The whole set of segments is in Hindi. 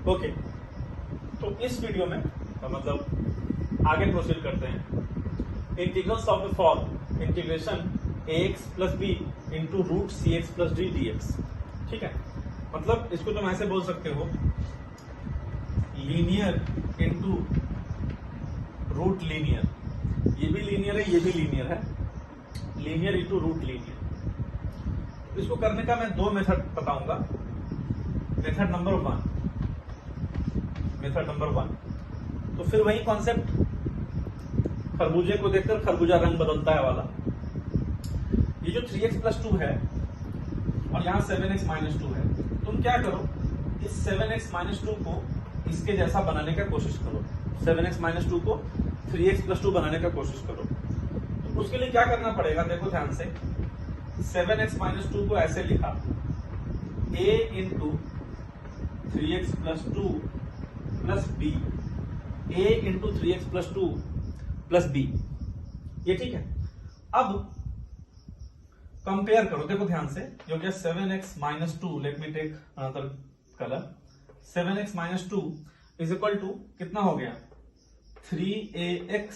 ओके, तो इस वीडियो में मतलब आगे प्रोसीड करते हैं। Integrals of the form integration ax plus b into root c x plus d d x. ठीक है, मतलब इसको तुम ऐसे बोल सकते हो, लीनियर इंटू रूट लीनियर। ये भी लीनियर है, ये भी लीनियर है, लीनियर इंटू रूट लीनियर। इसको करने का मैं दो मेथड बताऊंगा। मेथड नंबर वन, तो फिर वही कॉन्सेप्ट, खरबूजे को देखकर खरबूजा रंग बदलता है वाला। ये जो 3x प्लस 2 है और यहाँ 7x माइनस 2 है, तुम क्या करो, इस 7x माइनस 2 को इसके जैसा बनाने का कोशिश करो। 7x माइनस 2 को 3x प्लस 2 बनाने का कोशिश करो। तो उसके लिए क्या करना पड़ेगा, देखो ध्यान से। 7x माइनस 2 को ऐसे लिखा, a into 3x plus 2 plus b, a into 3x plus 2 plus b. ये ठीक है। अब कंपेयर करो, देखो ध्यान से, जो क्या 7x minus 2, let me take another colour. 7x minus 2 is equal to कितना हो गया, 3ax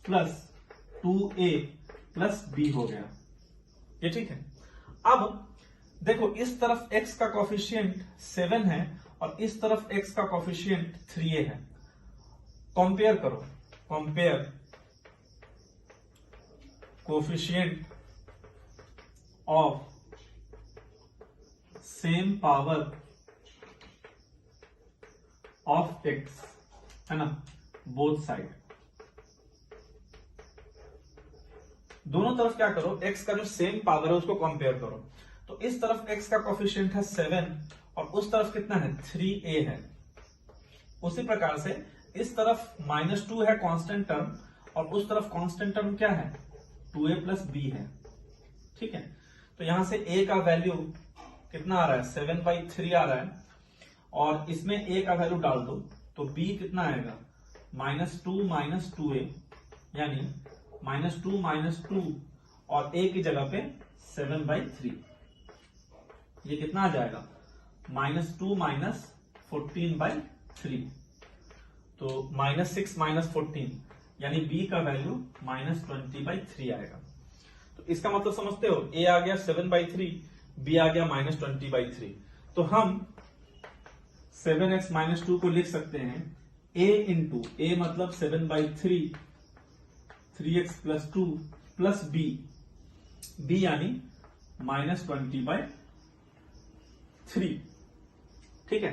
plus 2a plus b हो गया। ये ठीक है। अब देखो, इस तरफ x का कोफिशिएंट 7 है और इस तरफ x का कोफिशिएंट 3a है। कंपेयर करो, compare coefficient of same power of x, है ना, बोथ साइड। दोनों तरफ क्या करो, x का जो सेम पावर है उसको कंपेयर करो। तो इस तरफ x का कोफिशिएंट है 7 और उस तरफ कितना है, 3a है। उसी प्रकार से इस तरफ -2 है कांस्टेंट टर्म और उस तरफ कांस्टेंट टर्म क्या है, 2a प्लस b है। ठीक है, तो यहां से a का वैल्यू कितना आ रहा है, 7/3 आ रहा है और इसमें a का वैल्यू डाल दो तो b कितना आएगा, -2 माइनस 2a, यानी -2 माइनस 2 और a की जगह पे 7/3। ये कितना आ जाएगा, -2 माइनस 14/3, तो -6 माइनस 14, यानी b का वैल्यू -20/3 आएगा। तो इसका मतलब समझते हो, a आ गया 7/3, b आ गया -20/3। तो हम 7x माइनस 2 को लिख सकते हैं a इंटू a मतलब 7/3, 3x प्लस 2 प्लस b यानी -20/3। ठीक है,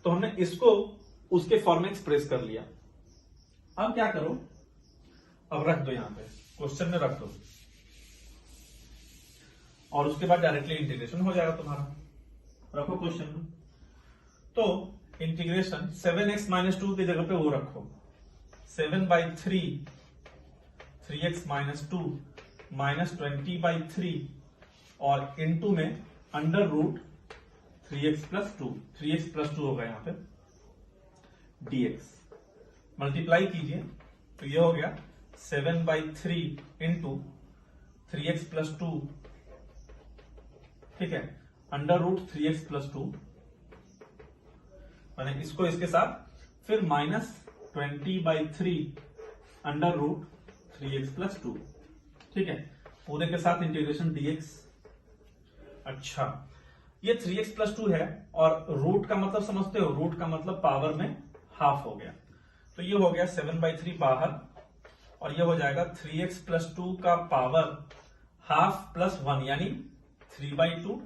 तो हमने इसको उसके फॉर्म में एक्सप्रेस कर लिया। अब क्या करो, अब रख दो, यहां पे क्वेश्चन में रख दो और उसके बाद डायरेक्टली इंटीग्रेशन हो जाएगा तुम्हारा। रखो क्वेश्चन में, तो इंटीग्रेशन 7x माइनस 2 की जगह पे वो रखो, 7/3 3x माइनस 2 -20/3 और इनटू में under root 3x plus 2, 3x plus 2 होगा यहाँ पे dx। मल्टीप्लाई कीजिए तो ये हो गया 7/3 इंटू 3x प्लस 2, ठीक है, अंडर रूट 3x प्लस 2, मैंने इसको इसके साथ, फिर -20/3 अंडर रूट 3x प्लस 2। ठीक है, पूरे के साथ इंटीग्रेशन dx। अच्छा, ये 3x प्लस 2 है और रूट का मतलब समझते हो, रूट का मतलब पावर में हाफ हो गया। तो ये हो गया 7/3 बाहर और ये हो जाएगा 3x प्लस 2 का पावर हाफ प्लस 1 यानी 3/2।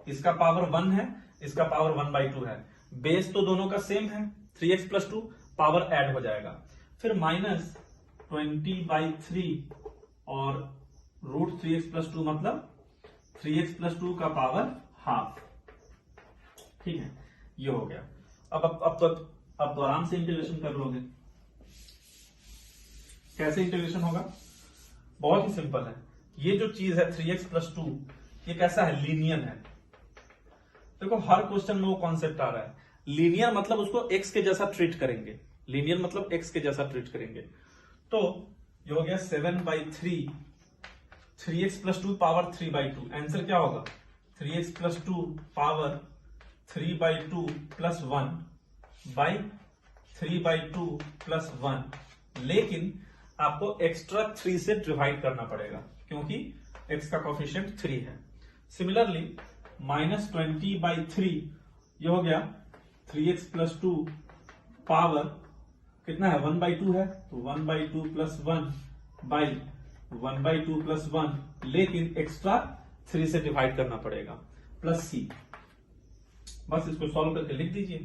इसका पावर 1 है, इसका पावर 1/2 है। बेस तो दोनों का सेम है, 3x प्लस 2, पावर ऐड हो जाएगा। फिर -20/3 और रूट 3x प्लस 2 मतलब 3x प्लस 2 का पावर हाफ। ठीक है, ये हो गया। अब तो आराम से इंटीग्रेशन कर लोगे। कैसे इंटीग्रेशन होगा, बहुत ही सिंपल है। ये जो चीज है 3x प्लस 2, ये कैसा है, लीनियर है। देखो हर क्वेश्चन में वो कॉन्सेप्ट आ रहा है, लीनियर मतलब उसको x के जैसा ट्रीट करेंगे, लीनियर मतलब x के जैसा ट्रीट करेंगे। तो ये हो गया 7/3, 3x प्लस 2 पावर 3/2। आंसर क्या होगा, 3x plus 2 power 3/2 plus 1 by 3/2 plus 1, लेकिन आपको एक्स्ट्रा 3 से डिवाइड करना पड़ेगा क्योंकि x का कोफिशिएंट 3 है। सिमिलरली -20/3 ये हो गया 3x प्लस 2 पावर कितना है 1/2 है, तो 1/2 प्लस 1 बाई 1/2 प्लस 1, लेकिन एक्स्ट्रा 3 से डिवाइड करना पड़ेगा प्लस c। बस इसको सॉल्व करके लिख दीजिए।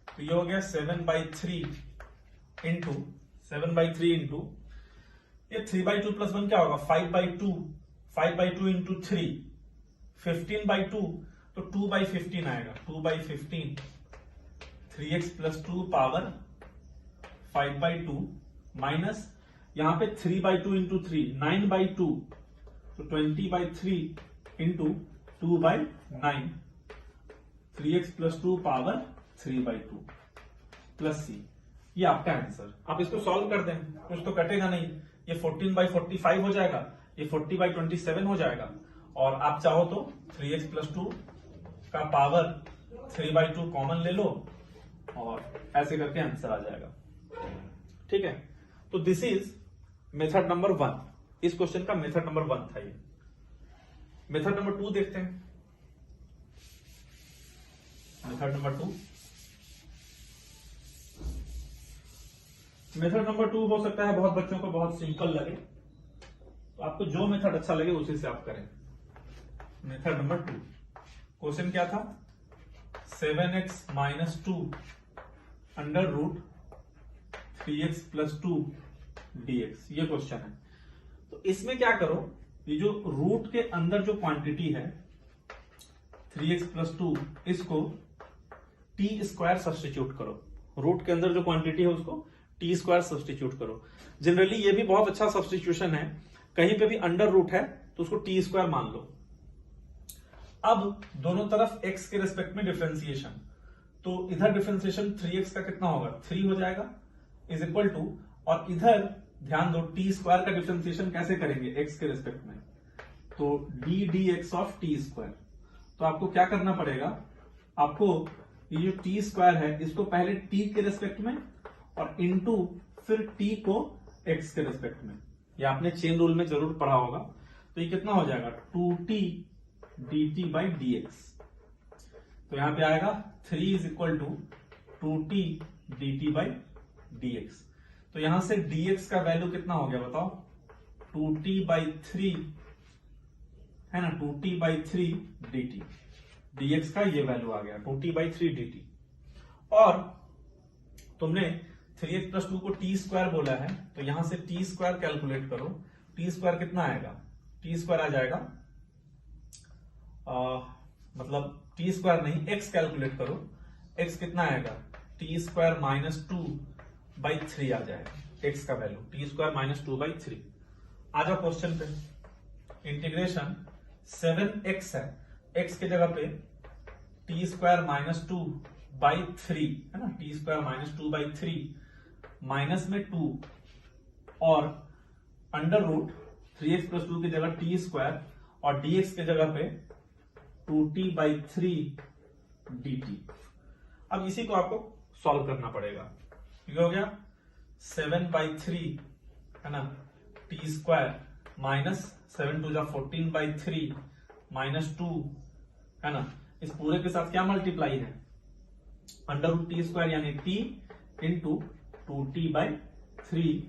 तो ये हो गया 7/3 इंटू 7/3 इंटू ये 3/2 प्लस 1 क्या होगा 5/2, 5/2 इंटू 3 15/2, तो 2/15 आएगा, 2/15 3x प्लस 2 पावर 5/2 माइनस यहां पे 3/2 इंटू 3 9/2, तो 20/3 into 2/9 3x plus 2 power 3/2 plus c। ये आपका आंसर। आप इसको सॉल्व कर दें, कुछ तो कटेगा नहीं, ये 14/45 हो जाएगा, ये 40/27 हो जाएगा, और आप चाहो तो 3x प्लस 2 का पावर 3/2 कॉमन ले लो और ऐसे करके आंसर आ जाएगा। ठीक है, तो दिस इज मेथड नंबर 1। इस क्वेश्चन का मेथड नंबर 1 था ये। मेथड नंबर 2 देखते हैं। मेथड नंबर 2, मेथड नंबर 2 हो सकता है बहुत बच्चों को बहुत सिंपल लगे, तो आपको जो मेथड अच्छा लगे उसी से आप करें। मेथड नंबर 2 क्वेश्चन क्या था 7x minus 2 under root 3x plus 2 dx, ये क्वेश्चन है। तो इसमें क्या करो, ये जो रूट के अंदर जो क्वांटिटी है 3x प्लस 2, इसको टी स्क्वायर सब्सटीट्यूट करो। रूट के अंदर जो क्वांटिटी है उसको टी स्क्वायर सब्सटीट्यूट करो। जनरली ये भी बहुत अच्छा सब्सटीट्यूशन है, कहीं पे भी अंडर रूट है तो उसको टी स्क्वायर मान लो। अब दोनों तरफ x के रेस्पेक्ट में डिफरेंशिएशन, तो इधर डिफरेंशिएशन 3x का कितना होगा 3 हो जाएगा इज इक्वल टू, और इधर ध्यान दो टी स्क्वायर का डिफरेंशिएशन कैसे करेंगे x के रेस्पेक्ट में, तो d dx of T square. तो आपको क्या करना पड़ेगा, आपको ये जो टी स्क्वायर है इसको पहले t के रेस्पेक्ट में और इनटू फिर t को x के रेस्पेक्ट में। ये आपने चेन रूल में जरूर पढ़ा होगा। तो ये कितना हो जाएगा 2t dt बाई dx। तो यहां पे आएगा 3 is equal to 2t dt by dx। तो यहां से dx का वैल्यू कितना हो गया बताओ 2t/3 है ना, 2t/3 dt। dx का ये वैल्यू आ गया 2t/3 dt। और तुमने 3x प्लस 2 को टी स्क्वायर बोला है, तो यहां से टी स्क्वायर कैलकुलेट करो। टी स्क्वायर कितना आएगा, टी स्क्वायर आ जाएगा मतलब टी स्क्वायर नहीं x कैलकुलेट करो, x कितना आएगा टी स्क्वायर माइनस 2/3 आ जाएगा x का वैल्यू, टी स्क्वायर माइनस 2/3। आ जाओ क्वेश्चन पे। इंटीग्रेशन 7x है, x के जगह पे टी स्क्वायर माइनस 2/3 है ना, टी स्क्वायर माइनस 2/3 माइनस में 2 और अंडर रूट 3x प्लस 2 की जगह टी स्क्वायर और dx के जगह पे 2t/3 dt। अब इसी को आपको सॉल्व करना पड़ेगा। ये हो गया 7/3 है ना, टी स्क्वायर माइनस 7 2 14/3 माइनस 2 है ना, इस पूरे के साथ क्या मल्टीप्लाई है अंडर रूट टी स्क्वायर यानी t इंटू 2t/3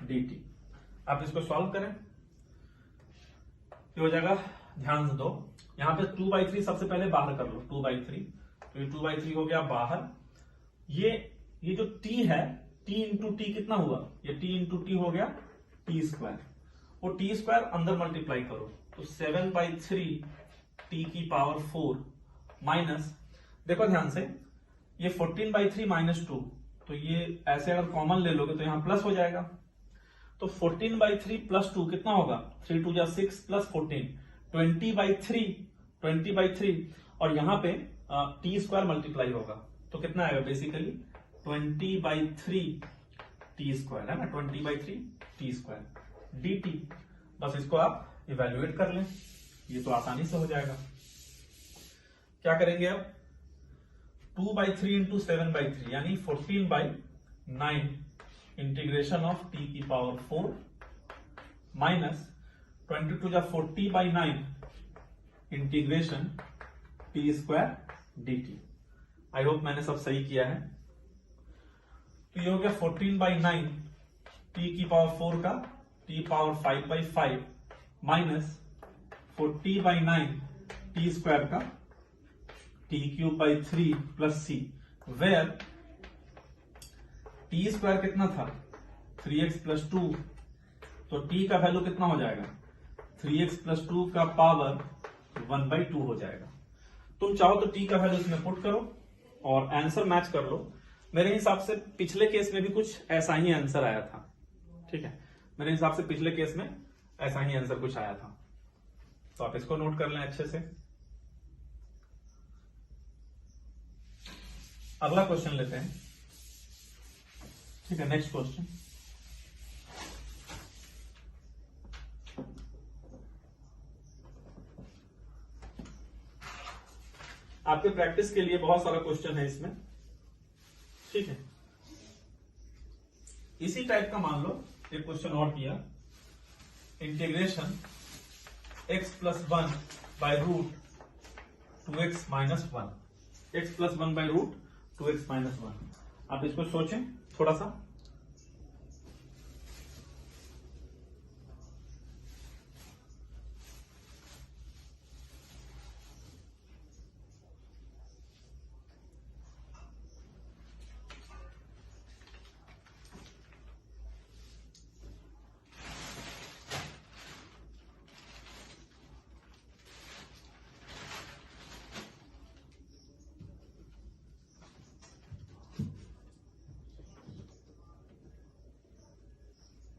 dt। आप इसको सॉल्व करें, ये हो जाएगा। ध्यान से दो, यहां पे 2/3 सबसे पहले बाहर कर लो 2/3, तो ये 2/3 हो गया बाहर। ये जो t है t इंटू टी कितना हुआ, ये t इंटू टी हो गया टी स्क्वायर, वो टी स्क्वायर अंदर मल्टीप्लाई करो तो 7/3 t की पावर 4 माइनस, देखो ध्यान से ये 14/3 माइनस 2, तो ये ऐसे अगर कॉमन ले लोगे तो यहां प्लस हो जाएगा, तो 14/3 प्लस 2 कितना होगा 3 2 6 प्लस 14 20/3 और यहां पे टी स्क्वायर मल्टीप्लाई होगा तो कितना आएगा बेसिकली 20/3 टी स्क्वायर है ना, 20/3 टी स्क्वायर dt। बस इसको आप इवेल्युएट कर लें, ये तो आसानी से हो जाएगा। क्या करेंगे अब 2/3 इंटू 7/3 यानी 14/9 इंटीग्रेशन ऑफ t की पावर 4 माइनस 22 जा 40/9 integration t² dt। I hope मैंने सब सही किया है। तो ये हो गया 14/9 t की पावर 4 का t पावर 5/5 माइनस 40/9 t² का t³ 3 plus c, where t² कितना था 3x प्लस 2, तो t का वैल्यू कितना हो जाएगा 3x प्लस 2 का पावर 1/2 हो जाएगा। तुम चाहो तो t का वैल्यू इसमें पुट करो और आंसर मैच कर लो। मेरे हिसाब से पिछले केस में भी कुछ ऐसा ही आंसर आया था, ठीक है, मेरे हिसाब से पिछले केस में ऐसा ही आंसर कुछ आया था, तो आप इसको नोट कर लें अच्छे से। अगला क्वेश्चन लेते हैं, ठीक है, नेक्स्ट क्वेश्चन। आपके प्रैक्टिस के लिए बहुत सारा क्वेश्चन है इसमें, ठीक है। इसी टाइप का मान लो एक क्वेश्चन और किया, integration x plus 1 by root 2x minus 1, x plus 1 by root 2x minus 1। आप इसको सोचें थोड़ा सा।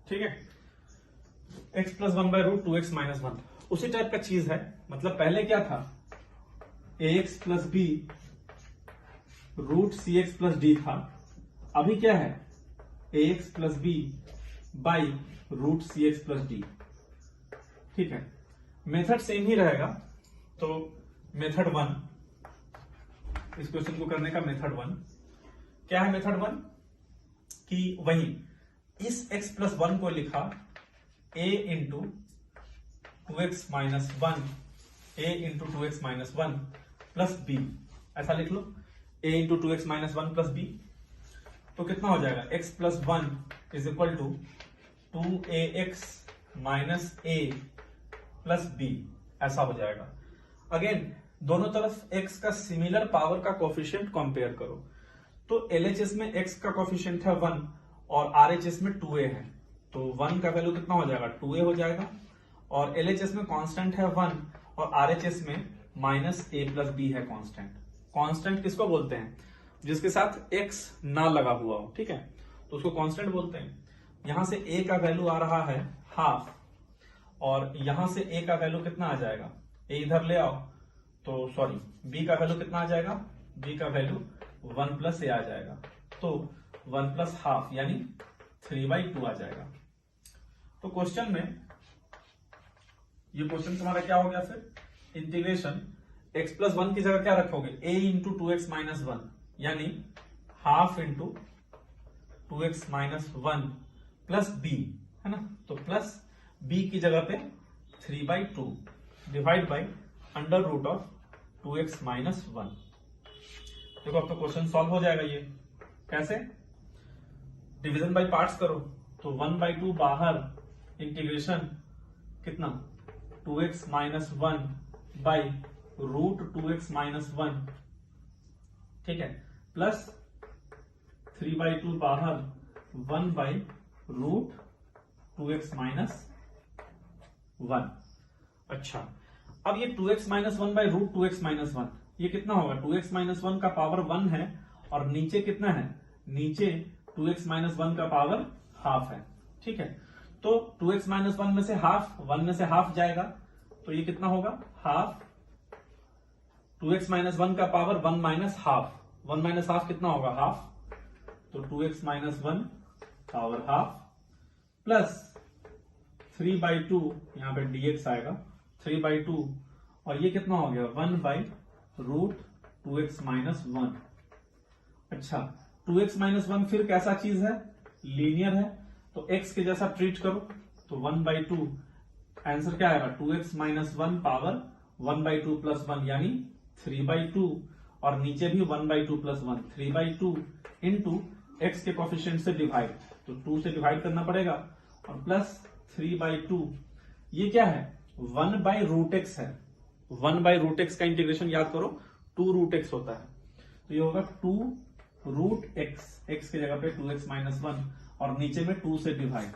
ठीक है, x plus 1 by root 2x minus 1 उसी टाइप का चीज है। मतलब पहले क्या था ax plus b root c x plus d था, अभी क्या है ax plus b by root c x plus d. ठीक है, मेथड सेम ही रहेगा। तो मेथड 1, इस क्वेश्चन को करने का मेथड 1 क्या है? मेथड 1 कि वही इस x प्लस 1 को लिखा a into 2x minus 1, a into 2x minus 1 plus b, ऐसा लिख लो a into 2x minus 1 plus b. तो कितना हो जाएगा x plus 1 is equal to 2ax minus a plus b, ऐसा हो जाएगा। अगेन दोनों तरफ x का सिमिलर पावर का कोफिशिएंट कंपेयर करो। तो LHS में x का कोफिशिएंट है 1 और RHS में 2a है, तो 1 का वैल्यू कितना हो जाएगा 2a हो जाएगा। और LHS में कांस्टेंट है 1 और RHS में माइनस a प्लस b है कांस्टेंट। कांस्टेंट किसको बोलते हैं? जिसके साथ x ना लगा हुआ हो, ठीक है, तो उसको कांस्टेंट बोलते हैं। यहां से a का वैल्यू आ रहा है हाफ और यहां से a का वैल्यू कितना आ जाएगा, a इधर ले आओ तो सॉरी b का वैल्यू कितना आ जाएगा, b का वैल्यू 1 प्लस a आ जाएगा, तो 1 प्लस हाफ यानी 3/2 आ जाएगा। तो क्वेश्चन में ये क्वेश्चन तुम्हारा क्या हो गया फिर? इंटीग्रेशन x प्लस 1 की जगह क्या रखोगे? a इंटू 2x माइनस 1 यानी half into 2x minus 1 plus b, है ना। तो प्लस b की जगह पे 3/2 divide by under root of 2x minus 1। देखो अब तो क्वेश्चन सॉल्व हो जाएगा। ये कैसे? डिवीजन बाय पार्ट्स करो तो 1/2 बाहर, इंटीग्रेशन कितना 2x minus 1 by root 2x minus 1, ठीक है, प्लस 3/2 बाहर 1 बाई रूट 2x माइनस 1। अच्छा, अब ये 2x minus 1 by root 2x minus 1 ये कितना होगा? 2x माइनस 1 का पावर 1 है और नीचे कितना है? नीचे 2x माइनस 1 का पावर हाफ है, ठीक है। तो 2x माइनस 1 में से हाफ, 1 में से हाफ जाएगा, तो ये कितना होगा? हाफ 2x माइनस 1 का power 1 minus half, 1 minus half कितना होगा? हाफ। तो 2x minus 1 power half plus 3/2, यहां पे dx आएगा 3/2 और ये कितना हो गया 1 बाई रूट 2x माइनस 1 अच्छा 2x माइनस 1 फिर कैसा चीज है, लीनियर है, तो x के जैसा ट्रीट करो, तो 1/2 आंसर क्या आएगा, 2x माइनस 1 पावर 1/2 प्लस 1 यानी 3/2, और नीचे भी 1/2 प्लस 1 3/2 इंटू एक्स के कोफिशिएंट से डिवाइड, तो 2 से डिवाइड करना पड़ेगा, और प्लस 3/2, ये क्या है 1/√x है, 1/√x का इंटीग्रेशन याद करो 2√x होता है, तो ये होगा 2√x, x के जगह पे 2x माइनस 1 और नीचे में 2 से डिवाइड,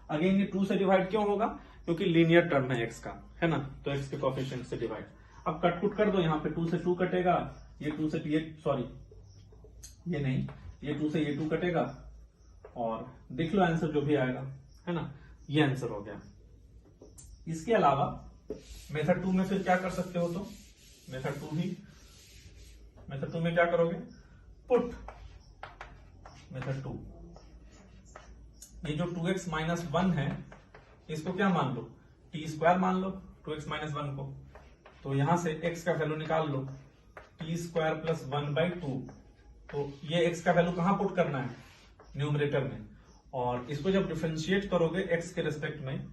अगेन ये 2 से डिवाइड क्यों होगा, क्योंकि लीनियर टर्म है x का, है ना, तो x के कोफिशिएंट से डिवाइड। अब कट कर दो, यहाँ पे 2 से 2 कटेगा, ये 2 से ये नहीं, ये 2 से ये 2 कटेगा, और देख लो आंसर जो भी आएगा, है ना, ये आंसर हो गया। इसके अलावा मेथड 2 में फिर क्या कर सकते हो, तो मेथड 2 में क्या करोगे, पुट मेथड 2, ये जो 2x माइनस 1 है इसको क्या मान लो, t² मान लो 2x माइनस 1 को, तो यहां से x का वैल्यू निकाल लो t² प्लस 1/2, तो ये x का वैल्यू कहां पुट करना है, न्यूमरेटर में, और इसको जब डिफरेंशिएट करोगे x के रिस्पेक्ट में,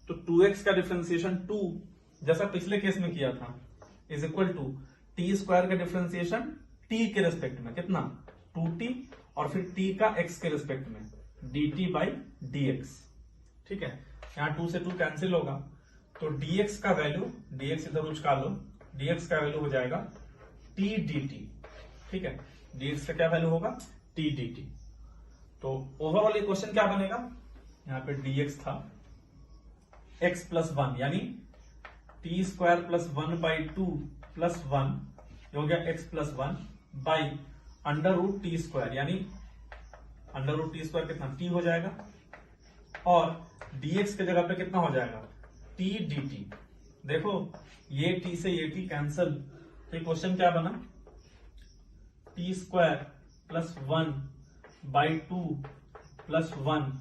तो 2x का डिफरेंशिएशन 2 जैसा पिछले केस में किया था इज इक्वल टू t² का डिफरेंशिएशन t के रिस्पेक्ट में कितना 2t, और फिर t का x के रिस्पेक्ट में dt/dx, ठीक है, यहाँ 2 से 2 कैंसिल होगा, तो dx का वैल्यू, dx इधर उचका लो, dx का वैल्यू हो जाएगा t dt, ठीक है, dx का क्या वैल्यू होगा t dt, तो ओवरऑल ये क्वेश्चन क्या बनेगा, यहाँ पे dx था x प्लस 1 यानी t² प्लस 1/2 प्लस 1, ये हो गया x प्लस 1 बाई √t² यानी √t² कितना t हो जाएगा, और dx के जगह पे कितना हो जाएगा t dt, देखो ये t से ये t कैंसल, तो ये क्वेश्चन क्या बना t² प्लस 1/2 प्लस 1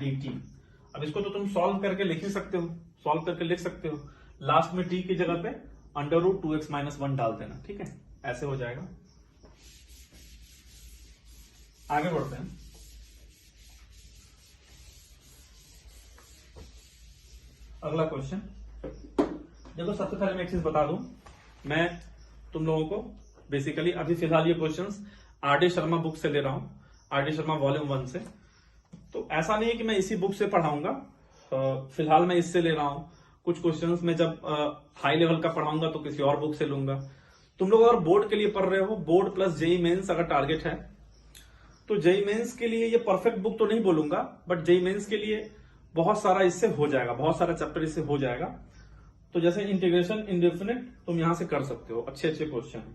dt। अब इसको तो तुम सॉल्व करके लिख ही सकते हो, सॉल्व करके लिख सकते हो, लास्ट में t की जगह पे √2x माइनस 1 डाल देना, ठीक है, ऐसे हो जाएगा। आगे बढ़ते हैं, अगला क्वेश्चन देखो, सबसे पहले मैं एक चीज बता दूं, मैं तुम लोगों को बेसिकली अभी फिलहाल ये क्वेश्चंस आर.डी. शर्मा बुक से ले रहा हूं, आर.डी. शर्मा वॉल्यूम 1 से, तो ऐसा नहीं है कि मैं इसी बुक से पढ़ाऊंगा, फिलहाल मैं इससे ले रहा हूं, कुछ क्वेश्चंस में जब हाई लेवल का पढ़ाऊंगा तो किसी और बुक से लूंगा। तुम लोग अगर बोर्ड के लिए पढ़ रहे हो, बोर्ड प्लस जेई मेंस अगर टारगेट है, तो जेई मेंस के लिए ये परफेक्ट बुक तो नहीं बोलूंगा, बट जेई मेंस के लिए बहुत सारा इससे हो जाएगा, बहुत सारा चैप्टर इससे हो जाएगा, तो जैसे इंटीग्रेशन इंडेफिनिट तुम यहां से कर सकते हो, अच्छे अच्छे क्वेश्चन है।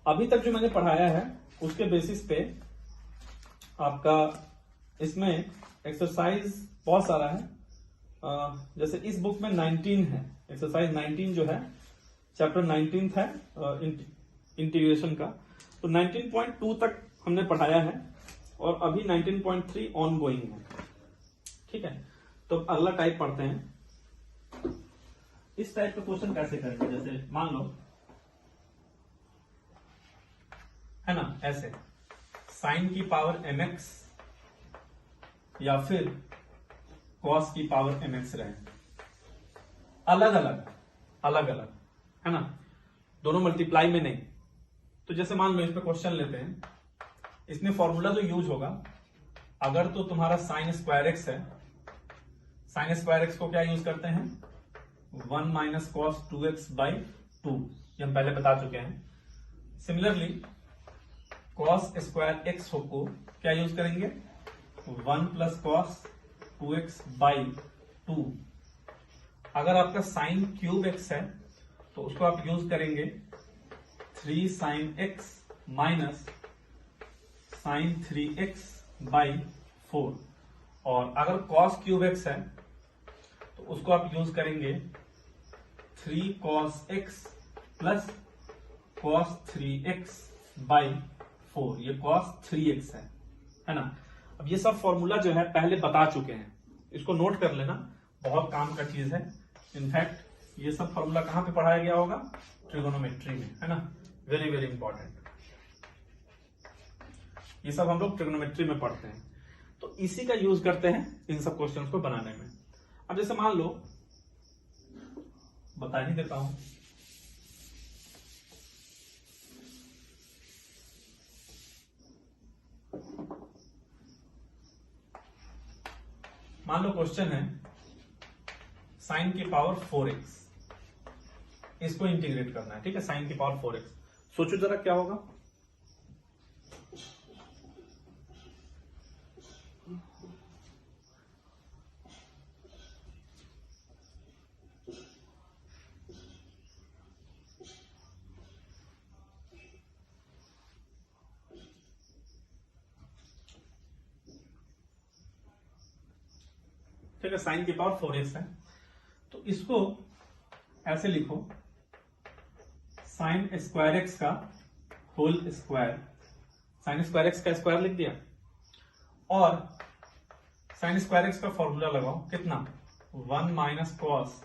अभी तक जो मैंने पढ़ाया है उसके बेसिस पे आपका इसमें एक्सरसाइज बहुत सारा है, जैसे इस बुक में 19 है, एक्सरसाइज 19 जो है चैप्टर 19 है इंटीग्रेशन का, तो 19.2 तक हमने पढ़ाया है, और अभी 19.3 ऑन गोइंग है, ठीक है। तो अगला टाइप पढ़ते हैं, इस टाइप का क्वेश्चन कैसे करेंगे, जैसे मान लो है ना, ऐसे साइन की पावर mx या फिर कॉस की पावर mx रहे, अलग अलग है ना, दोनों मल्टीप्लाई में नहीं। तो जैसे मान लो इस पे क्वेश्चन लेते हैं, इसमें फॉर्मूला जो यूज होगा, अगर तो तुम्हारा साइन स्क्वायर एक्स है, साइन स्क्वायर एक्स को क्या यूज करते हैं 1 माइनस कॉस 2x/2, ये हम पहले बता चुके हैं। सिमिलरली कॉस स्क्वायर एक्स को क्या यूज करेंगे 1 प्लस कॉस 2x/2। अगर आपका साइन क्यूब एक्स है तो उसको आप यूज करेंगे 3 sine x minus sign 3x/4, और अगर कॉस क्यूब एक्स है तो उसको आप यूज करेंगे 3 cos x plus cos 3x/4, ये कॉस 3x है ना। अब ये सब फॉर्मूला जो है पहले बता चुके हैं, इसको नोट कर लेना, बहुत काम का चीज है। इनफैक्ट ये सब फॉर्मूला कहां पे पढ़ाया गया होगा, ट्रिगोनोमेट्री में, है ना, वेरी वेरी इंपॉर्टेंट। ये सब हम लोग ट्रिग्नोमेट्री में पढ़ते हैं, तो इसी का यूज करते हैं इन सब क्वेश्चंस को बनाने में। अब जैसे मान लो, बता ही देता हूं, मान लो क्वेश्चन है साइन की पावर 4x, इसको इंटीग्रेट करना है, ठीक है, साइन की पावर 4x। सोचो जरा क्या होगा। ठीक है, साइन की पावर 4x है, तो इसको ऐसे लिखो, साइन स्क्वायर एक्स का whole square, sine square x का स्क्वायर लिख दिया, और साइन स्क्वायर एक्स का फॉर्मूला लगाओ, कितना, 1 minus cos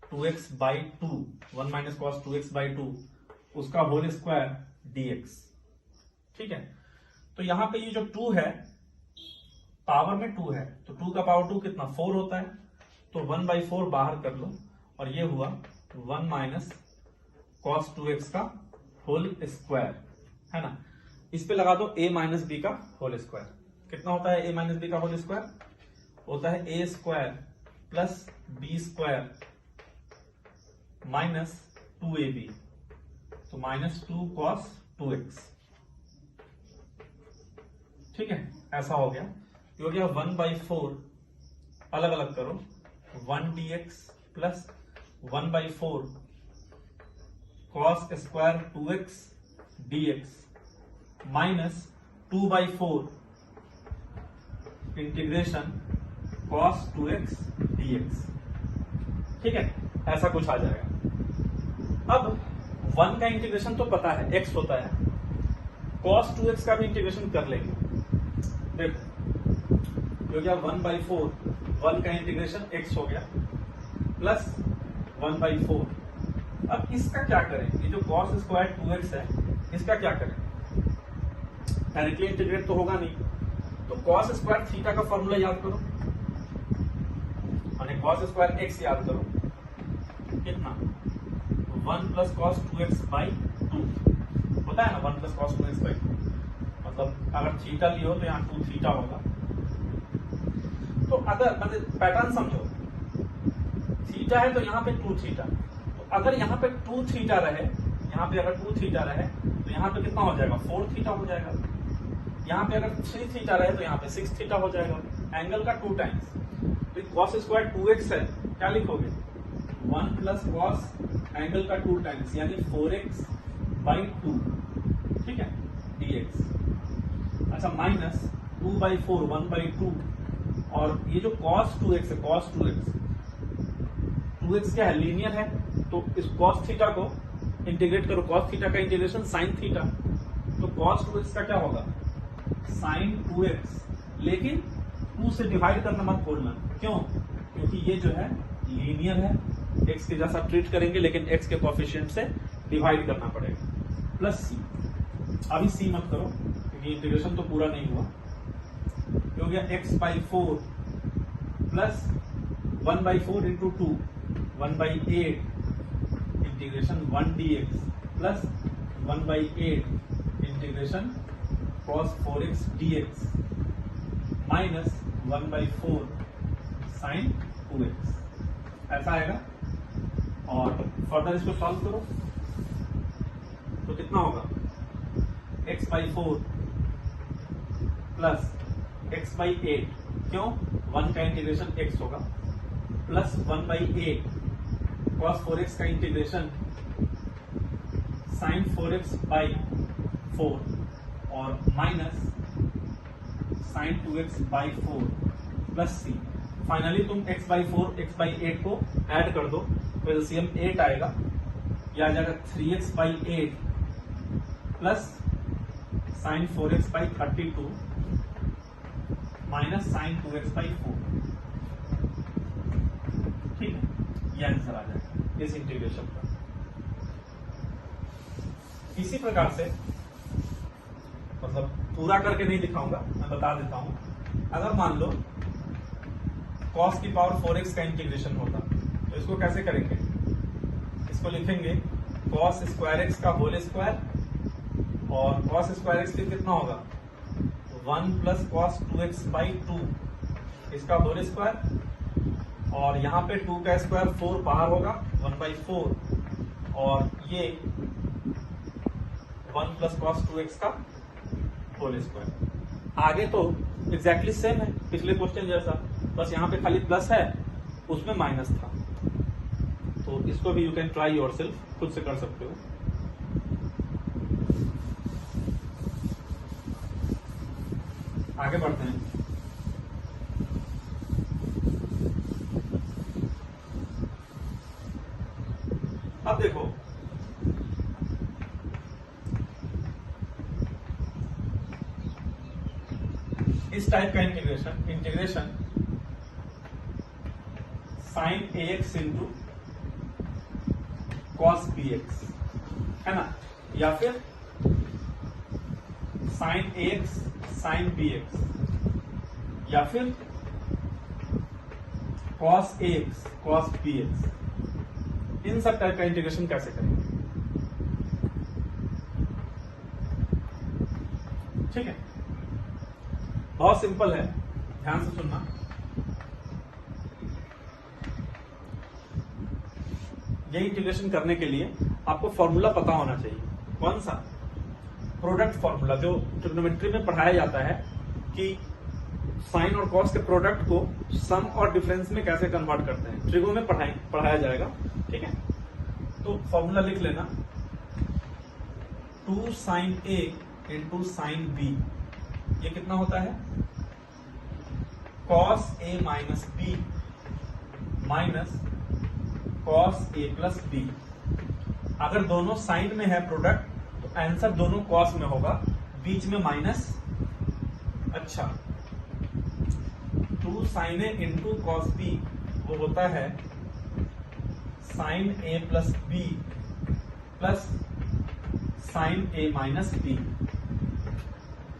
2x by 2, 1 minus cos 2x by 2, उसका होल स्क्वायर dx। ठीक है, तो यहां पे ये जो 2 है, पावर में 2 है, तो 2 का पावर 2 कितना, 4 होता है, तो 1/4 बाहर कर लो, और ये हुआ 1 माइनस कॉस 2x का होल स्क्वायर, है ना। इस पे लगा दो a माइनस बी का होल स्क्वायर, कितना होता है a माइनस बी का होल स्क्वायर, होता है a square plus B square minus 2ab, तो माइनस 2 कॉस 2x। ठीक है, ऐसा हो गया, ये हो गया 1/4, अलग अलग करो, 1 dx plus 1/4 cos square 2x dx minus 2/4 integration cos 2x dx। ठीक है, ऐसा कुछ आ जाएगा। अब 1 का इंटीग्रेशन तो पता है, x होता है, कॉस 2x का भी इंटीग्रेशन कर लेंगे। देखो हो गया 1/4, 1 का इंटीग्रेशन x हो गया प्लस 1/4। अब इसका क्या करें, ये जो कॉस स्क्वायर 2x है, इसका क्या करें, डायरेक्टली इंटीग्रेट तो होगा नहीं, तो कॉस स्क्वायर थीटा का फॉर्मूला याद करो, माने कॉस स्क्वायर x याद करो, कितना, 1 प्लस कॉस 2x बाई 2 होता है ना, 1 प्लस कॉस 2x बाई 2, मतलब अगर थीटा लियो तो यहाँ 2 थीटा होगा। तो अगर मतलब पैटर्न समझो, थीटा है तो यहाँ पे 2 थीटा, तो अगर यहाँ पे 2 थीटा रहे, यहाँ पे अगर 2 थीटा रहे तो यहाँ पे कितना हो जाएगा, 4 थीटा हो जाएगा। यहाँ पे अगर 3 थीटा रहे तो यहाँ पे 6 थीटा हो जाएगा, एंगल का 2 टाइम्स। तो कॉस स्क्वायर 2x है, क्या लिखोगे, 1 प्लस कॉस एंगल का 2 टाइम्स, यानी 4x बाई 2, ठीक है, dx। अच्छा, माइनस 2/4, 1/2, और ये जो cos 2x है, cos 2x क्या है, लीनियर है, तो इस cos थीटा को इंटीग्रेट करो, cos थीटा का इंटीग्रेशन sin थीटा, तो cos 2x का क्या होगा, sin 2x, लेकिन 2 से डिवाइड करना मत भूलना, क्यों, क्योंकि ये जो है लीनियर है, x के जैसा ट्रीट करेंगे, लेकिन x के कोएफिशिएंट से डिवाइड करना पड़ेगा, प्लस c। अभी c मत करो क्योंकि इंटीग्रेशन तो पूरा नहीं हुआ, हो गया x/4 plus 1/4 into 2, 1/8 integration 1 dx plus 1/8 integration cos 4x dx minus 1/4 sin 2x, ऐसा आएगा। और फर्दर इसको सॉल्व करो तो कितना होगा, x/4 प्लस x/8, क्यों, 1 का इंटीग्रेशन x होगा, प्लस 1/8 cos 4x का इंटीग्रेशन sin 4x बाई 4, और minus sin 2x by 4 plus c। Finally तुम x/4 x/8 को ऐड कर दो तो एलसीएम 8 आएगा, यह आ जाएगा 3x/8 plus sin 4x by 32 minus sin 2x by 4। ठीक है, यह आंसर आ जाएगा इस इंटीग्रेशन का। इसी प्रकार से मतलब पूरा करके नहीं दिखाऊंगा, मैं बता देता हूं। अगर मान लो cos की पावर 4x का इंटीग्रेशन होता तो इसको कैसे करेंगे, इसको लिखेंगे cos स्क्वायर एक्स का होल स्क्वायर, और cos स्क्वायर एक्स कितना होगा 1 प्लस cos 2x बाई 2 इसका होल स्क्वायर, और यहाँ पे 2 का स्क्वायर 4 बाहर होगा 1/4, और ये 1 प्लस cos 2x का होल स्क्वायर। आगे तो एग्जैक्टली सेम है पिछले क्वेश्चन जैसा, बस यहाँ पे खाली प्लस है, उसमें माइनस था। तो इसको भी यू कैन ट्राई योरसेल्फ, खुद से कर सकते हो। आगे बढ़ते हैं। अब देखो इस टाइप का integration sine ax into cos bx है ना, या फिर साइन ax साइन bx, या फिर cos ax cos bx, इन सब टाइप का इंटीग्रेशन कैसे करेंगे। ठीक है, बहुत सिंपल है, ध्यान से सुनना। ये इंटीग्रेशन करने के लिए आपको फॉर्मूला पता होना चाहिए। कौन सा? प्रोडक्ट फॉर्मूला, जो ट्रिग्नोमेट्री में पढ़ाया जाता है कि साइन और कॉस के प्रोडक्ट को सम और डिफरेंस में कैसे कन्वर्ट करते हैं, ट्रिगो में पढ़ाया जाएगा। ठीक है, तो फॉर्मूला लिख लेना, 2 sine A into sine B, ये कितना होता है cos a minus B minus cos a plus B. अगर दोनों साइन में है प्रोडक्ट तो आंसर दोनों cos में होगा, बीच में माइनस। अच्छा, 2 sine A into cos B वो होता है sine A plus B plus sine A minus B.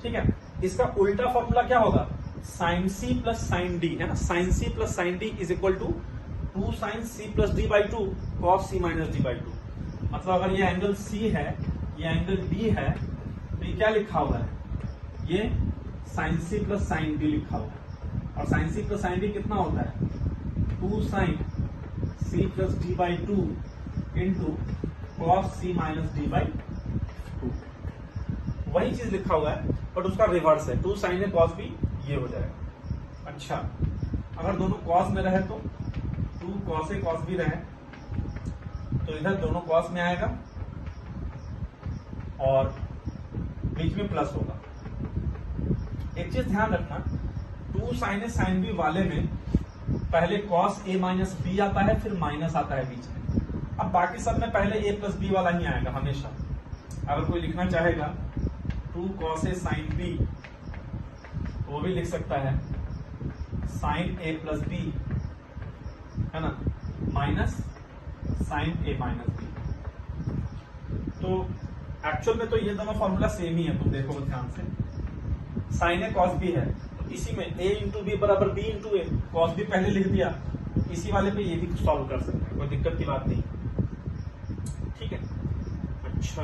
ठीक है, इसका उल्टा फॉर्मूला क्या होगा, sine C plus sine D, है ना। Sine C plus sine D is equal to 2 sine C plus D by 2 cos C minus D by 2। मतलब अगर ये एंगल सी है, ये एंगल डी है, तो ये क्या लिखा हुआ है, ये sine C plus sine D लिखा हुआ है। और sine C plus sine D कितना होता है 2 sine C plus D by 2 into cos C minus D by 2। वही चीज लिखा हुआ है बट उसका रिवर्स है, 2 साइन ए कॉस बी ये हो जाएगा। अच्छा, अगर दोनों कॉस में रहे तो 2 कॉस ए कॉस बी रहे तो इधर दोनों कॉस में आएगा और बीच में प्लस होगा। एक चीज ध्यान रखना, 2 साइन ए साइन बी वाले में पहले कॉस ए माइनस बी आता है, फिर माइनस आता है बीच में। अब बाकी सब में पहले ए प्लस बी वाला ही आएगा हमेशा। अगर कोई लिखना चाहेगा 2 कॉस ए साइन बी, वो भी लिख सकता है साइन ए प्लस बी, है ना, minus sign A minus B. तो एक्चुअल में तो ये दोनों फॉर्मूला सेम ही है, तुम देखो ध्यान से। साइन ए कॉस बी है तो इसी में a इंटू बी बराबर b इंटू ए, कॉस बी पहले लिख दिया, इसी वाले पे ये भी सॉल्व कर सकते हैं, कोई दिक्कत की बात नहीं। ठीक है, अच्छा,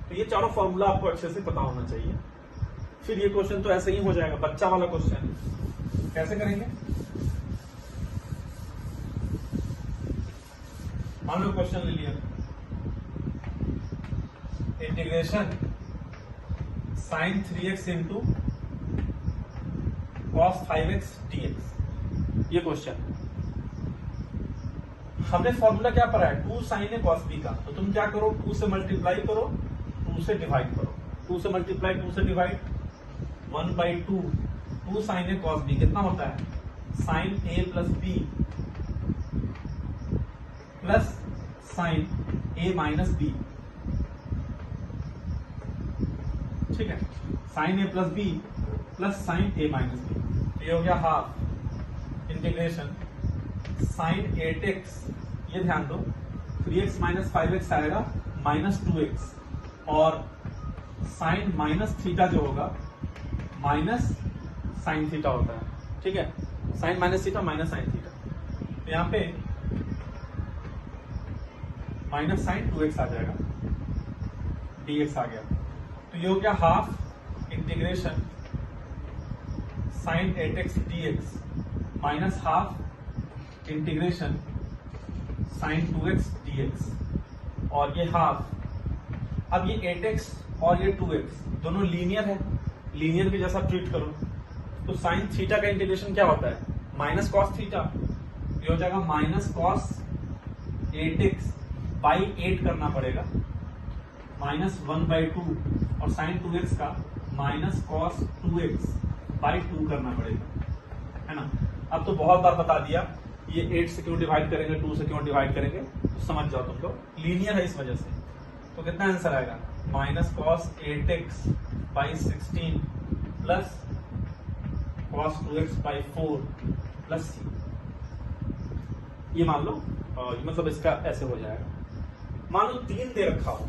तो ये चारों फॉर्मूला आपको अच्छे से पता होना चाहिए। फिर ये क्वेश्चन तो ऐसे ही हो जाएगा, बच्चा वाला क्वेश्चन। कैसे करेंगे, मान लो क्वेश्चन ले लिया, integration sine 3x into cos 5x dx, ये क्वेश्चन। हमने फॉर्मूला क्या पढ़ा है 2 साइन ए कॉस बी का, तो तुम क्या करो 2 से मल्टीप्लाई करो, 2 से डिवाइड करो, 2 से मल्टीप्लाई 2 से डिवाइड, 1/2 2 साइन ए कॉस बी कितना होता है sine A plus B plus sine A minus B. ठीक है, sine A plus B plus sine A minus B, तो ये हो गया हाफ इंटीग्रेशन साइन 8x, ये ध्यान दो 3x माइनस 5x आएगा माइनस 2x, और साइन माइनस थीटा जो होगा माइनस साइन थीटा होता है, ठीक है, sine minus theta minus sine theta. तो यहां पे माइनस साइन 2x आ जाएगा, dx आ गया। तो ये हो गया half integration sine 8x dx minus half integration sine 2x dx, और ये हाफ। अब ये 8x और ये 2x दोनों लीनियर है, लीनियर के जैसा ट्रीट करो। तो साइन थीटा का इंटीग्रेशन क्या होता है, माइनस कॉस थीटा, ये हो जाएगा माइनस कॉस 8x बाई 8 करना पड़ेगा, माइनस 1/2, और साइन 2x का माइनस कॉस 2x बाई 2 करना पड़ेगा, है ना। अब तो बहुत बार बता दिया, ये 8 से क्यों डिवाइड करेंगे, 2 से क्यों डिवाइड करेंगे, तो समझ जाओ तुम लोग, लीनियर है इस वजह से। तो कितना आंसर आएगा, minus cos 8x by 16 plus cos 2x by 4 plus c। ये मान लो, मतलब इसका ऐसे हो जाएगा। मान लो 3 दे रखा हो,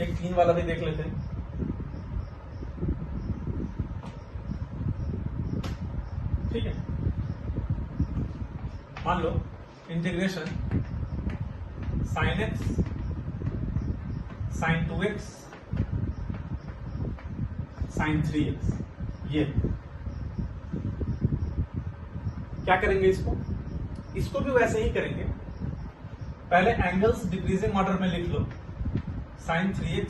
एक 3 वाला भी देख लेते हैं। ठीक है, मान लो integration sine x sine 2x sine 3x, ये क्या करेंगे, इसको भी वैसे ही करेंगे। पहले एंगल्स डिक्रीजिंग ऑर्डर में लिख लो, sine 3x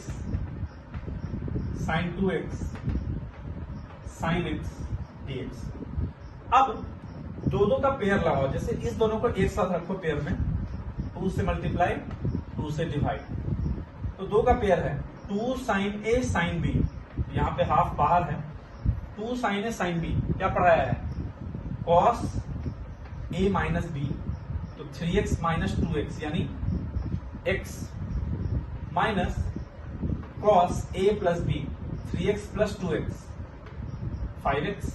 sine 2x sine x dx। अब दो का पेयर लगाओ, जैसे इस दोनों को एक साथ रखो पेयर में, 2 से मल्टीप्लाई 2 से डिवाइड। तो 2 का पेयर है 2 साइन a साइन b, यहां पे हाफ बाहर है, 2 साइन a साइन b क्या पढ़ाया है, कॉस a माइनस b, तो 3x माइनस 2x यानी x minus cos a plus b 3x plus 2x 5x,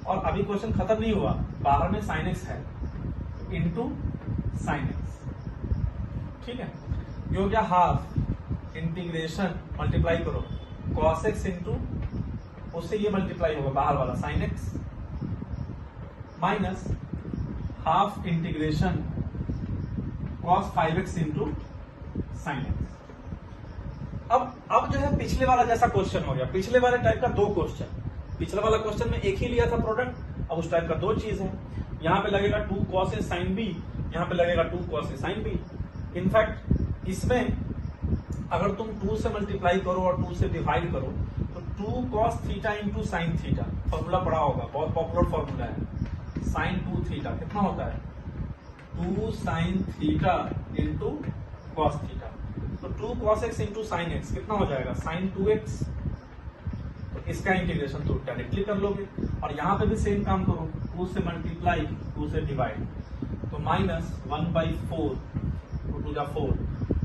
और अभी क्वेश्चन खत्म नहीं हुआ, बाहर में साइन x है, इंटू साइन x। ठीक है, ये हो गया हाफ इंटीग्रेशन, मल्टीप्लाई करो कॉस x इंटू, उससे ये मल्टीप्लाई होगा बाहर वाला sine x, minus half integration cos 5x into sine x। अब जो है पिछले वाला जैसा क्वेश्चन हो गया, पिछले वाले टाइप का 2 क्वेश्चन। पिछले वाला क्वेश्चन में एक ही लिया था प्रोडक्ट, अब उस टाइप का 2 चीज है। यहां पे लगेगा 2 cos a sin b, यहां पे लगेगा 2 cos a sin b। In fact इसमें अगर तुम 2 से मल्टीप्लाई करो और 2 से डिवाइड करो तो 2 cos theta into sine theta, formula पढ़ा होगा, बहुत पॉपुलर फॉर्मूला है, साइन 2 थीटा कितना होता है, 2 sine theta into cos theta. तो 2 cos x into sine x कितना हो जाएगा, साइन 2x। तो इसका इंटीग्रेशन तो डायरेक्टली कर लोगे, और यहां पे भी सेम काम करो, 2 से मल्टीप्लाई 2 से डिवाइड, तो माइनस 1/4 2 जा 4,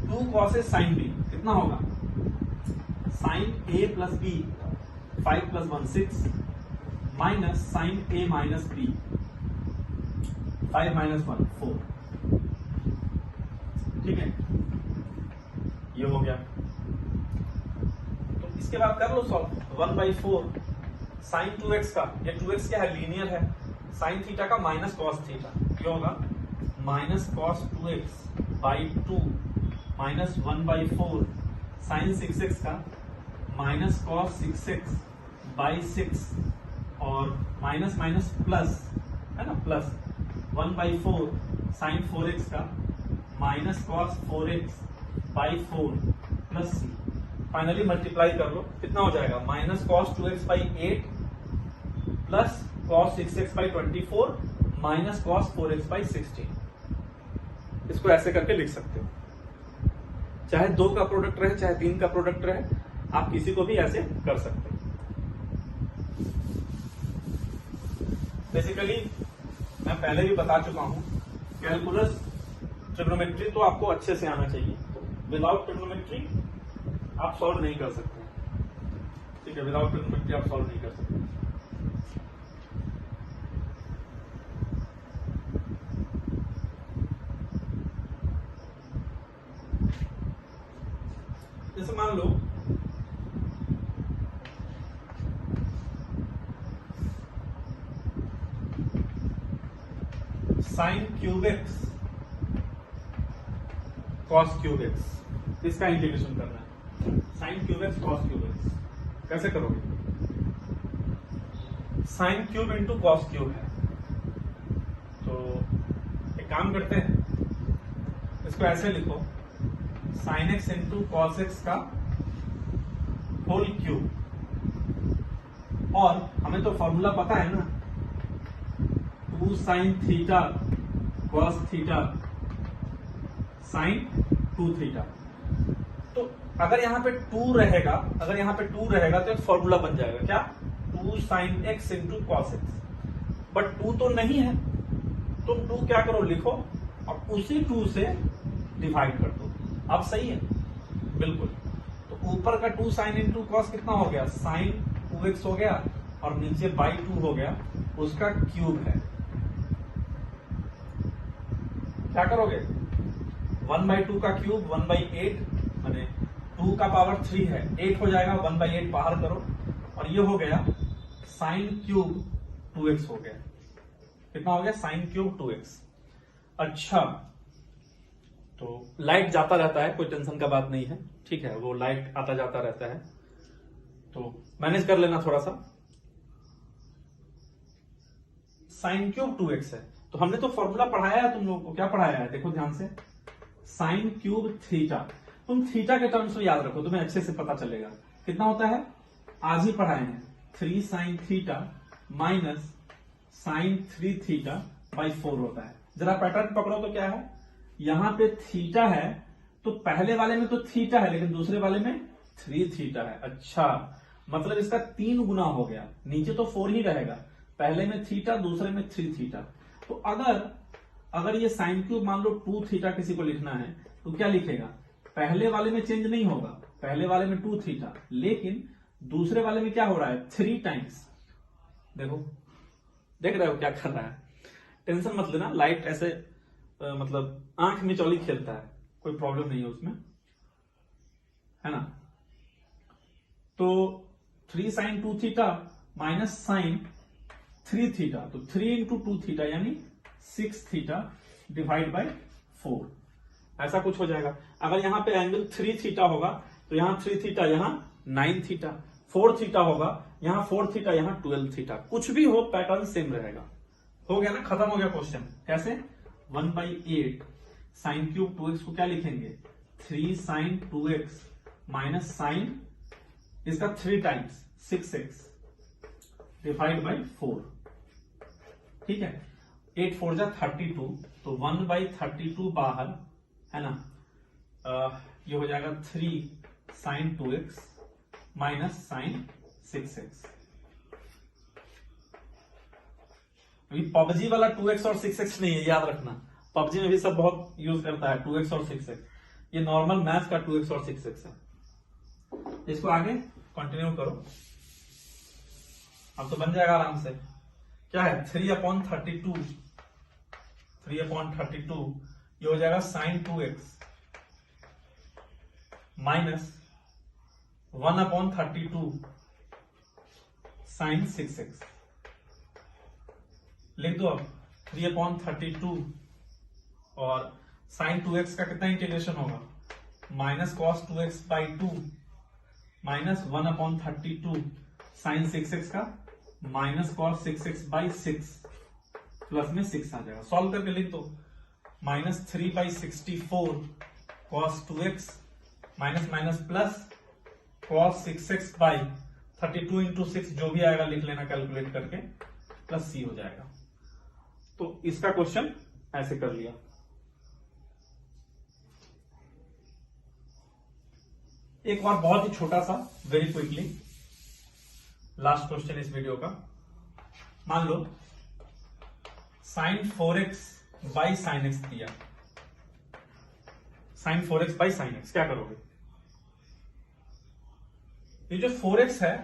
2 cos a sin b कितना होगा, sine a plus b 5 plus 1 6, minus sine a minus b 5 minus 1 4। ठीक है, ये हो गया। तो इसके बाद कर लो सॉल्व, 1/4 साइन 2x का, ये 2x क्या है, लीनियर है, साइन थीटा का माइनस कॉस थीटा, क्या होगा, माइनस कॉस 2x बाई 2 माइनस 1/4 साइन 6x का माइनस कॉस 6x बाई 6, और माइनस माइनस प्लस है ना, प्लस 1/4 साइन 4x का minus cos 4x by 4 plus c। Finally multiply कर लो, कितना हो जाएगा, minus cos 2x by 8 plus cos 6x by 24 minus cos 4x by 16। इसको ऐसे करके लिख सकते हो, चाहे 2 का प्रोडक्ट रहे चाहे 3 का प्रोडक्ट रहे, आप किसी को भी ऐसे कर सकते हो। बेसिकली मैं पहले भी बता चुका हूं, कैलकुलस ट्रिग्नोमेट्री तो आपको अच्छे से आना चाहिए, विदाउट ट्रिग्नोमेट्री आप सॉल्व नहीं कर सकते। ठीक है, विदाउट ट्रिग्नोमेट्री आप सॉल्व नहीं कर सकते। Sine cube x cos cube x, इसका इंटीग्रेशन करना है। Sine cube x cos cube x कैसे करोगे? Sine cube into cos cube है, तो एक काम करते हैं, इसको ऐसे लिखो, sine x into cos x का होल क्यूब, और हमें तो फॉर्मूला पता है ना, 2 sine theta cos theta sine 2 theta. तो अगर यहां पे 2 रहेगा, तो एक फॉर्मूला बन जाएगा, क्या? 2 sine x into cos x. But 2 तो नहीं है, तुम 2 क्या करो, लिखो और उसी 2 से डिवाइड कर दो। अब सही है? बिल्कुल। तो ऊपर का 2 साइन इंटू कॉस कितना हो गया? साइन 2x हो गया, और नीचे बाई 2 हो गया, उसका क्यूब है। क्या करोगे? 1/2 का क्यूब 1/8, माने 2 का पावर 3 है, 8 हो जाएगा, 1/8 बाहर करो, और ये हो गया साइन क्यूब 2x हो गया। कितना हो गया? Sine cube 2x। अच्छा, तो लाइट जाता रहता है, कोई टेंशन का बात नहीं है, ठीक है, वो लाइट आता जाता रहता है, तो मैनेज कर लेना थोड़ा सा। साइन क्यूब 2x है, तो हमने तो फॉर्मूला पढ़ाया है तुम लोगों को। क्या पढ़ाया है? देखो ध्यान से, साइन क्यूब थीटा। तुम थीटा के टर्म्स में याद रखो, तुम्हें अच्छे से पता चलेगा। कितना होता है? आज ही पढ़ाए हैं, 3 sine theta minus sine 3 theta by 4 होता है। जरा पैटर्न पकड़ो तो क्या है, यहां पे थीटा है, तो पहले वाले में तो थीटा है, लेकिन दूसरे वाले में 3 थीटा है। अच्छा, मतलब इसका 3 गुना हो गया। नीचे तो 4 ही रहेगा, पहले में थीटा, दूसरे में 3 थीटा। तो अगर ये साइन क्यूब मान लो 2 थीटा किसी को लिखना है, तो क्या लिखेगा? पहले वाले में चेंज नहीं होगा, पहले वाले में 2 थीटा, लेकिन दूसरे वाले में क्या हो रहा है? 3 टाइम्स। देखो, देख रहे हो क्या कर रहा है? टेंशन मत लेना, लाइट ऐसे मतलब आंख में चौली खेलता है, कोई प्रॉब्लम नहीं है उसमें, है ना। तो 3 sine 2 theta minus sine 3 theta, तो 3 इंटू 2 थीटा यानी 6 थीटा डिवाइड बाई 4, ऐसा कुछ हो जाएगा। अगर यहां पे एंगल 3 थीटा होगा, तो यहां 3 थीटा, यहां 9 थीटा, 4 थीटा होगा, यहां 4 थीटा, यहां 12 थीटा। कुछ भी हो, पैटर्न सेम रहेगा। हो गया ना, खत्म हो गया क्वेश्चन। कैसे? 1/8 साइन क्यूब 2x को क्या लिखेंगे? 3 साइन 2x माइनस साइन इसका 3 टाइम्स 6x डिवाइड बाई 4, ठीक है। 8 4 जा 32, तो 1/32 बाहर, है ना। ये हो जाएगा 3 sign 2x minus sign 6x। अभी पबजी वाला 2x और 6x नहीं है, याद रखना। पबजी में भी सब बहुत यूज करता है 2x और 6x, ये नॉर्मल मैथ का 2x और 6x है। इसको आगे कंटिन्यू करो, अब तो बन जाएगा आराम से। क्या है? 3/32, 3/32, ये हो जाएगा sign 2x minus 1/32 sine 6x। लिख दो अब 3/32, और साइन 2x का कितना इंटीग्रेशन होगा? Minus cos 2x by 2 minus 1/32 sine 6x का minus cos 6x by 6 plus में 6 आ जाएगा। सॉल्व करके लिख दो, minus 3/64 cos 2x minus minus plus cos 6x by 32 into 6, जो भी आएगा लिख लेना कैलकुलेट करके, प्लस c हो जाएगा। तो इसका क्वेश्चन ऐसे कर लिया। एक और बहुत ही छोटा सा, वेरी क्विकली, लास्ट क्वेश्चन इस वीडियो का। मान लो sine 4x by sine x दिया, sine 4x by sine x, क्या करोगे? ये जो 4x है,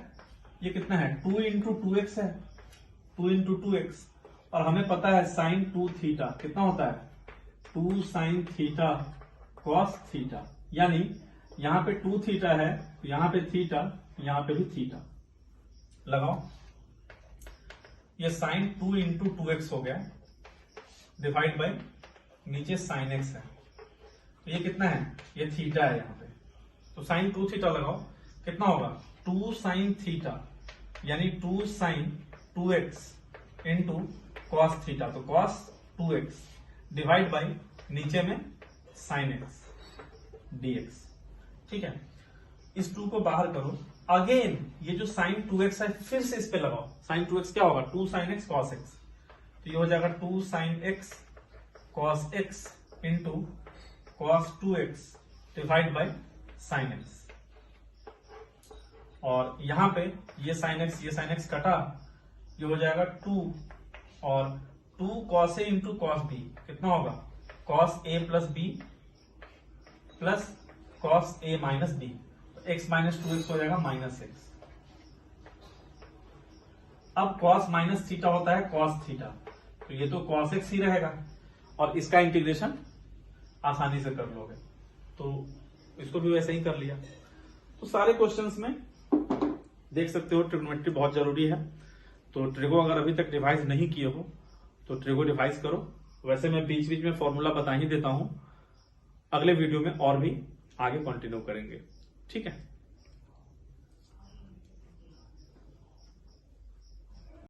ये कितना है? 2 इंटू 2x है, 2 इंटू 2x, और हमें पता है साइन 2 थीटा कितना होता है? 2 साइन थीटा कॉस थीटा, यानी यहां पे 2 थीटा है, तो यहां पे थीटा, यहां पे भी थीटा लगाओ। ये साइन 2 इंटू 2x हो गया, डिवाइड बाय नीचे साइन एक्स है, तो ये कितना है, ये थीटा है यहाँ पे, तो साइन 2 थीटा लगाओ, कितना होगा 2 साइन थीटा, यानी 2 sine 2x into cos theta, तो कॉस 2x डिवाइड बाय नीचे में साइन एक्स dx। ठीक है, इस 2 को बाहर करो, अगेन ये जो साइन 2x है फिर से इस पे लगाओ, साइन 2x क्या होगा 2 साइन x cos x, तो ये हो जाएगा 2 sine x cos x into cos 2x divide by sine x, और यहां पे ये साइन x कटा, ये हो जाएगा 2 और 2 cos a into cos b कितना होगा cos a plus b plus cos a minus b, x minus 2x हो जाएगा माइनस x। अब cos माइनस थीटा होता है cos थीटा, तो ये तो cos x ही रहेगा, और इसका इंटीग्रेशन आसानी से कर लोगे, तो इसको भी वैसे ही कर लिया। तो सारे क्वेश्चंस में देख सकते हो ट्रिग्नोमेट्री बहुत जरूरी है, तो ट्रिगो अगर अभी तक रिवाइज नहीं किए हो तो ट्रिगो रिवाइज करो। वैसे मैं बीच बीच में फॉर्मूला बता ही देता हूं, अगले वीडियो में और भी आगे कंटिन्यू करेंगे। ठीक है।